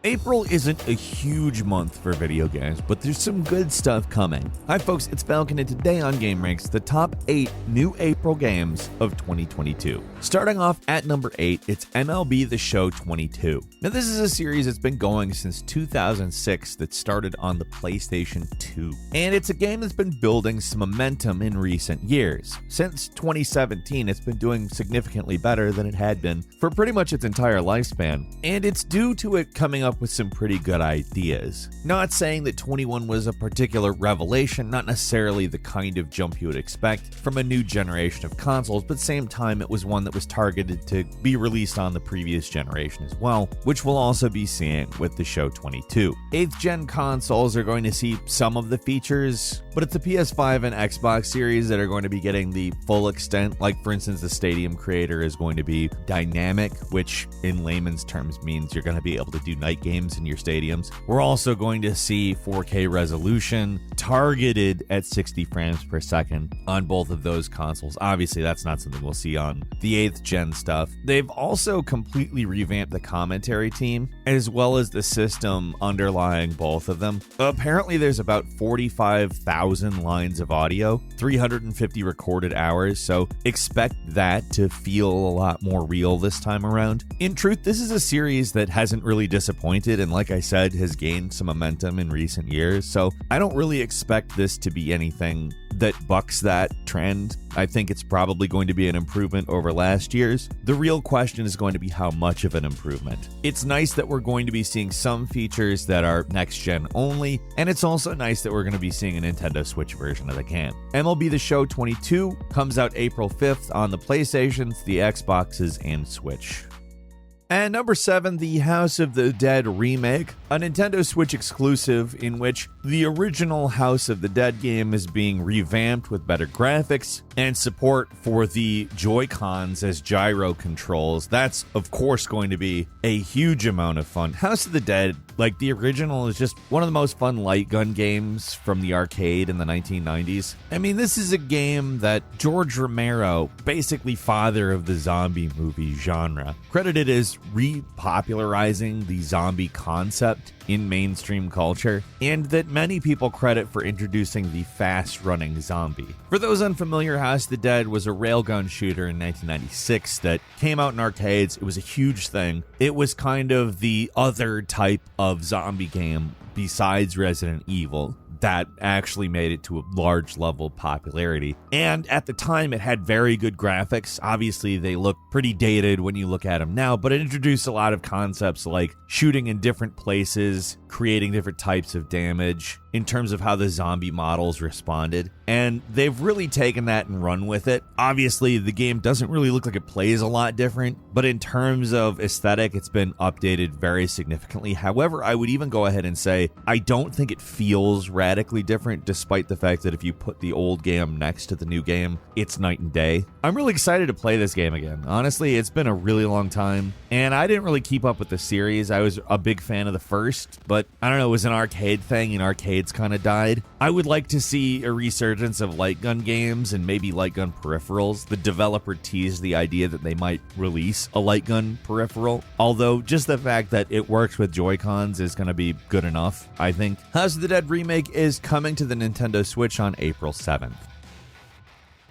April isn't a huge month for video games, but there's some good stuff coming. Hi folks, it's Falcon, and today on GameRanx, the top 8 new April games of 2022. Starting off at number 8, it's MLB The Show 22. Now this is a series that's been going since 2006 that started on the PlayStation 2. And it's a game that's been building some momentum in recent years. Since 2017, it's been doing significantly better than it had been for pretty much its entire lifespan. And it's due to it coming up with some pretty good ideas. Not saying that 21 was a particular revelation, not necessarily the kind of jump you would expect from a new generation of consoles, but same time it was one that was targeted to be released on the previous generation as well, which we'll also be seeing with the Show 22. 8th gen consoles are going to see some of the features, but it's the PS5 and Xbox series that are going to be getting the full extent. Like for instance, the Stadium Creator is going to be dynamic, which in layman's terms means you're going to be able to do night games in your stadiums. We're also going to see 4K resolution targeted at 60 frames per second on both of those consoles. Obviously, that's not something we'll see on the 8th gen stuff. They've also completely revamped the commentary team, as well as the system underlying both of them. Apparently, there's about 45,000 lines of audio, 350 recorded hours, so expect that to feel a lot more real this time around. In truth, this is a series that hasn't really disappointed, and like I said, has gained some momentum in recent years, so I don't really expect this to be anything that bucks that trend. I think it's probably going to be an improvement over last year's. The real question is going to be how much of an improvement. It's nice that we're going to be seeing some features that are next gen only, and it's also nice that we're going to be seeing a Nintendo Switch version of the game. MLB The Show 22 comes out April 5th on the PlayStations, the Xboxes, and Switch. And number 7, the House of the Dead Remake, a Nintendo Switch exclusive in which the original House of the Dead game is being revamped with better graphics and support for the Joy-Cons as gyro controls. That's, of course, going to be a huge amount of fun. House of the Dead, like the original, is just one of the most fun light gun games from the arcade in the 1990s. I mean, this is a game that George Romero, basically father of the zombie movie genre, credited as repopularizing the zombie concept in mainstream culture, and that many people credit for introducing the fast-running zombie. For those unfamiliar, House of the Dead was a railgun shooter in 1996 that came out in arcades. It was a huge thing. It was kind of the other type of zombie game besides Resident Evil that actually made it to a large level of popularity. And at the time, it had very good graphics. Obviously, they look pretty dated when you look at them now, but it introduced a lot of concepts like shooting in different places, creating different types of damage in terms of how the zombie models responded. And they've really taken that and run with it. Obviously, the game doesn't really look like it plays a lot different, but in terms of aesthetic, it's been updated very significantly. However, I would even go ahead and say, I don't think it feels radically different, despite the fact that if you put the old game next to the new game, it's night and day. I'm really excited to play this game again. Honestly, it's been a really long time, and I didn't really keep up with the series. I was a big fan of the first, but I don't know, it was an arcade thing, and arcades kind of died. I would like to see a resurgence of light gun games and maybe light gun peripherals. The developer teased the idea that they might release a light gun peripheral, although just the fact that it works with Joy-Cons is going to be good enough, I think. House of the Dead Remake is coming to the Nintendo Switch on April 7th.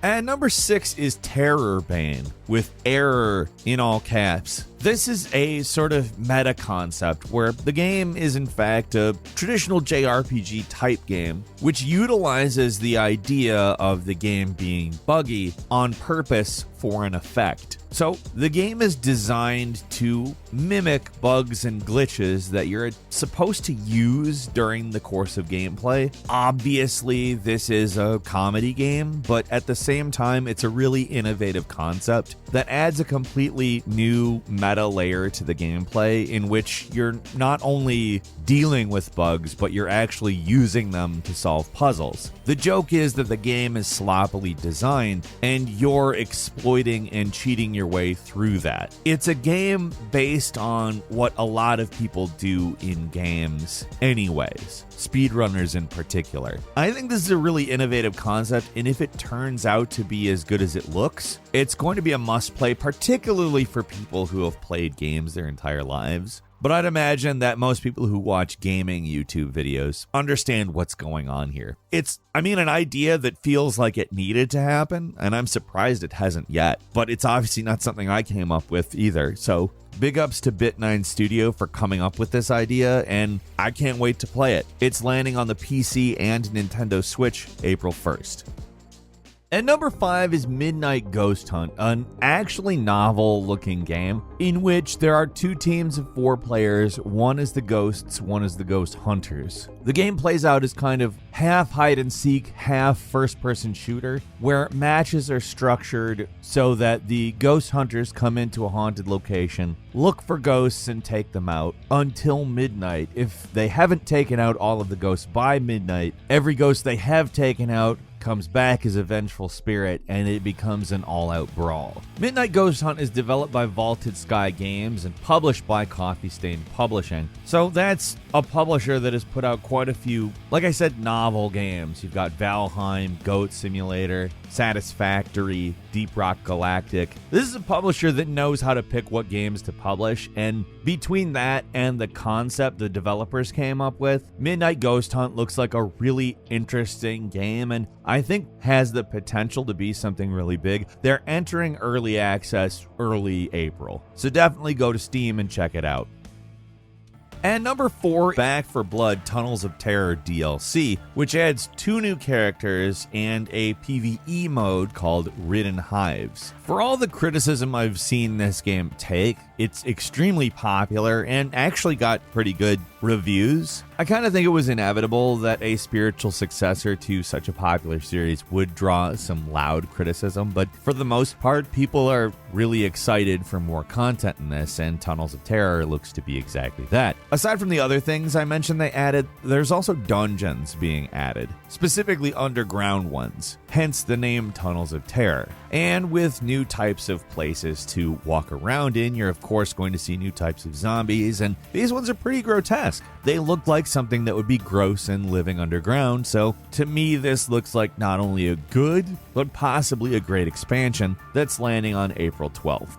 And number 6 is Terrorbane, with error in all caps. This is a sort of meta concept where the game is in fact a traditional JRPG type game, which utilizes the idea of the game being buggy on purpose for an effect. So the game is designed to mimic bugs and glitches that you're supposed to use during the course of gameplay. Obviously, this is a comedy game, but at the same time, it's a really innovative concept that adds a completely new meta layer to the gameplay in which you're not only dealing with bugs, but you're actually using them to solve puzzles. The joke is that the game is sloppily designed and you're exploiting and cheating your way through that. It's a game based on what a lot of people do in games anyways, speedrunners in particular. I think this is a really innovative concept, and if it turns out to be as good as it looks, it's going to be a must play, particularly for people who have played games their entire lives. but I'd imagine that most people who watch gaming YouTube videos understand what's going on here. It's, an idea that feels like it needed to happen, and I'm surprised it hasn't yet, but it's obviously not something I came up with either, so big ups to Bit9 Studio for coming up with this idea, and I can't wait to play it. It's landing on the PC and Nintendo Switch April 1st. At number 5 is Midnight Ghost Hunt, an actually novel-looking game in which there are 2 teams of 4 players. One is the ghosts, one is the ghost hunters. The game plays out as kind of half hide-and-seek, half first-person shooter, where matches are structured so that the ghost hunters come into a haunted location, look for ghosts, and take them out until midnight. If they haven't taken out all of the ghosts by midnight, every ghost they have taken out comes back as a vengeful spirit, and it becomes an all-out brawl. Midnight Ghost Hunt is developed by Vaulted Sky Games and published by Coffee Stain Publishing. So that's a publisher that has put out quite a few, like I said, novel games. You've got Valheim, Goat Simulator, Satisfactory, Deep Rock Galactic. This is a publisher that knows how to pick what games to publish, and between that and the concept the developers came up with, Midnight Ghost Hunt looks like a really interesting game, and I think has the potential to be something really big. They're entering early access early April, so definitely go to Steam and check it out. And number 4, Back 4 Blood Tunnels of Terror DLC, which adds 2 new characters and a PvE mode called Ridden Hives. For all the criticism I've seen this game take, it's extremely popular and actually got pretty good reviews. I kind of think it was inevitable that a spiritual successor to such a popular series would draw some loud criticism, but for the most part, people are really excited for more content in this, and Tunnels of Terror looks to be exactly that. Aside from the other things I mentioned they added, there's also dungeons being added, specifically underground ones, hence the name Tunnels of Terror. And with new types of places to walk around in, you're of course going to see new types of zombies, and these ones are pretty grotesque. They look like something that would be gross and living underground, so to me this looks like not only a good, but possibly a great expansion that's landing on April 12th.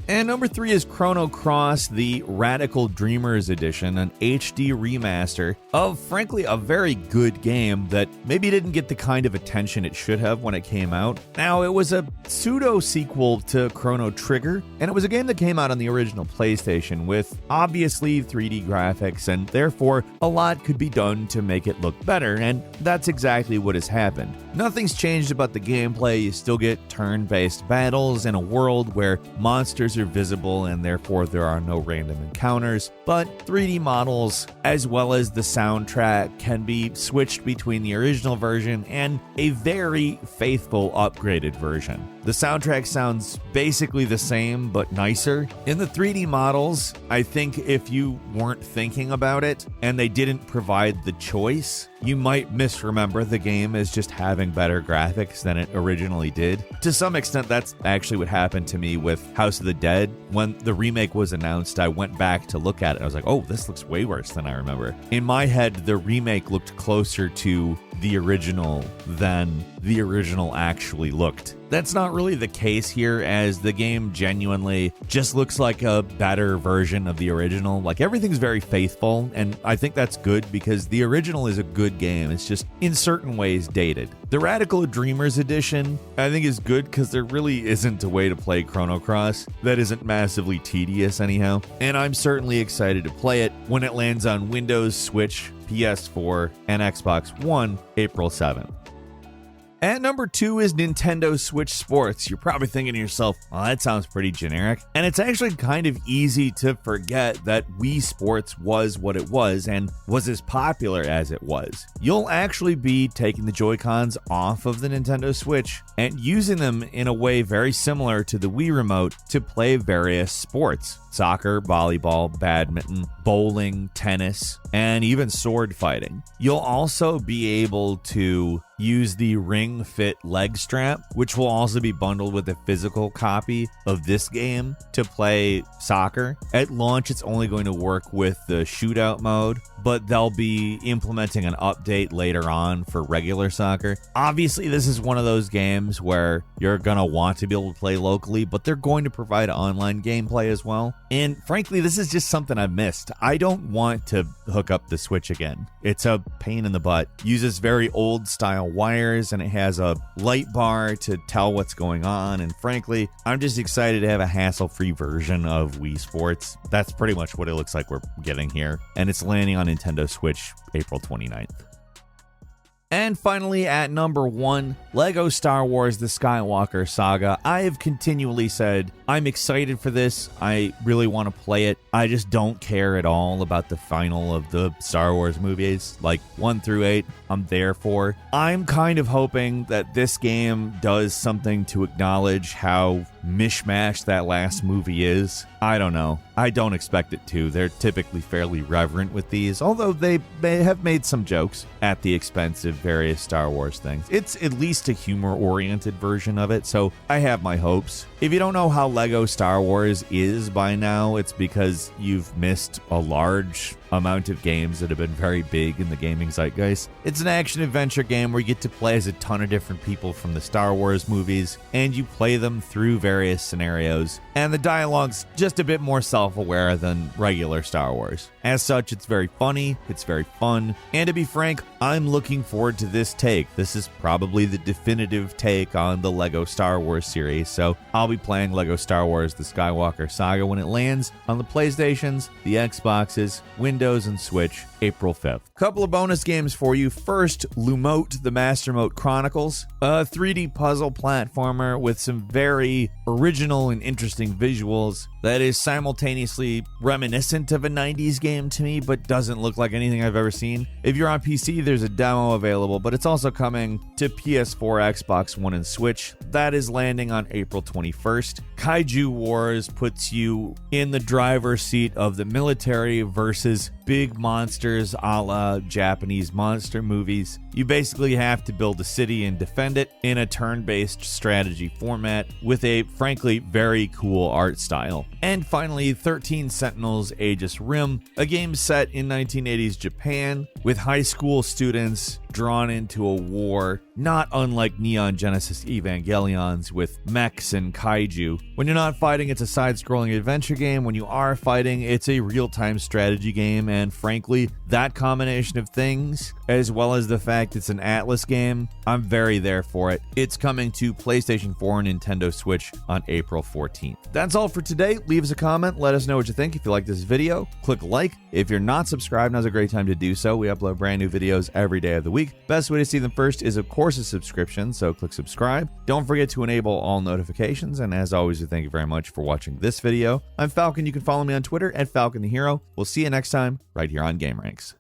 And number 3 is Chrono Cross, the Radical Dreamers Edition, an HD remaster of, frankly, a very good game that maybe didn't get the kind of attention it should have when it came out. Now, it was a pseudo-sequel to Chrono Trigger, and it was a game that came out on the original PlayStation with, obviously, 3D graphics, and therefore, a lot could be done to make it look better, and that's exactly what has happened. Nothing's changed about the gameplay. You still get turn-based battles in a world where monsters are visible and therefore there are no random encounters, but 3D models as well as the soundtrack can be switched between the original version and a very faithful upgraded version. The soundtrack sounds basically the same but nicer. In the 3D models, I think if you weren't thinking about it and they didn't provide the choice, you might misremember the game as just having better graphics than it originally did. To some extent, that's actually what happened to me with House of the Dead. When the remake was announced, I went back to look at it. I was like, oh, this looks way worse than I remember. In my head, the remake looked closer to the original than the original actually looked. That's not really the case here, as the game genuinely just looks like a better version of the original. Like, everything's very faithful, and I think that's good because the original is a good game. It's just in certain ways dated. The Radical Dreamers Edition, I think, is good because there really isn't a way to play Chrono Cross that isn't massively tedious anyhow, and I'm certainly excited to play it when it lands on Windows, Switch, PS4, and Xbox One April 7th. At number 2 is Nintendo Switch Sports. You're probably thinking to yourself, well, that sounds pretty generic. And it's actually kind of easy to forget that Wii Sports was what it was and was as popular as it was. You'll actually be taking the Joy-Cons off of the Nintendo Switch and using them in a way very similar to the Wii Remote to play various sports. Soccer, volleyball, badminton, bowling, tennis, and even sword fighting. You'll also be able to use the Ring Fit leg strap, which will also be bundled with a physical copy of this game to play soccer. At launch, it's only going to work with the shootout mode, but they'll be implementing an update later on for regular soccer. Obviously, this is one of those games where you're going to want to be able to play locally, but they're going to provide online gameplay as well. And frankly, this is just something I've missed. I don't want to hook up the Switch again. It's a pain in the butt. Uses very old style wires, and it has a light bar to tell what's going on. And frankly, I'm just excited to have a hassle-free version of Wii Sports. That's pretty much what it looks like we're getting here. And it's landing on Nintendo Switch April 29th. And finally, at number 1, LEGO Star Wars The Skywalker Saga. I have continually said, I'm excited for this. I really want to play it. I just don't care at all about the final of the Star Wars movies, like 1 through 8. I'm there for. I'm kind of hoping that this game does something to acknowledge how mishmash that last movie is. I don't know. I don't expect it to. They're typically fairly reverent with these, although they have made some jokes at the expense of various Star Wars things. It's at least a humor-oriented version of it, so I have my hopes. If you don't know how LEGO Star Wars is by now, it's because you've missed a large amount of games that have been very big in the gaming zeitgeist. It's an action-adventure game where you get to play as a ton of different people from the Star Wars movies, and you play them through various scenarios, and the dialogue's just a bit more self-aware than regular Star Wars. As such, it's very funny, it's very fun, and to be frank, I'm looking forward to this take. This is probably the definitive take on the LEGO Star Wars series, so I'll be playing LEGO Star Wars The Skywalker Saga when it lands on the PlayStations, the Xboxes, Windows, and Switch April 5th. Couple of bonus games for you. First, Lumote the Master Mote Chronicles, a 3D puzzle platformer with some very original and interesting visuals that is simultaneously reminiscent of a 90s game to me, but doesn't look like anything I've ever seen. If you're on PC, there's a demo available, but it's also coming to PS4, Xbox One, and Switch. That is landing on April 21st. Kaiju Wars puts you in the driver's seat of the military versus big monsters a la Japanese monster movies. You basically have to build a city and defend it in a turn-based strategy format with a, frankly, very cool art style. And finally, 13 Sentinels Aegis Rim, a game set in 1980s Japan with high school students drawn into a war, not unlike Neon Genesis Evangelion's with mechs and kaiju. When you're not fighting, it's a side-scrolling adventure game. When you are fighting, it's a real-time strategy game, and frankly, that combination of things, as well as the fact it's an Atlas game, I'm very there for it. It's coming to PlayStation 4 and Nintendo Switch on April 14th. That's all for today. Leave us a comment. Let us know what you think. If you like this video, click like. If you're not subscribed, now's a great time to do so. We upload brand new videos every day of the week. Best way to see them first is, of course, a subscription, so click subscribe. Don't forget to enable all notifications, and as always, we thank you very much for watching this video. I'm Falcon. You can follow me on Twitter at Falcon the Hero. We'll see you next time right here on gameranx.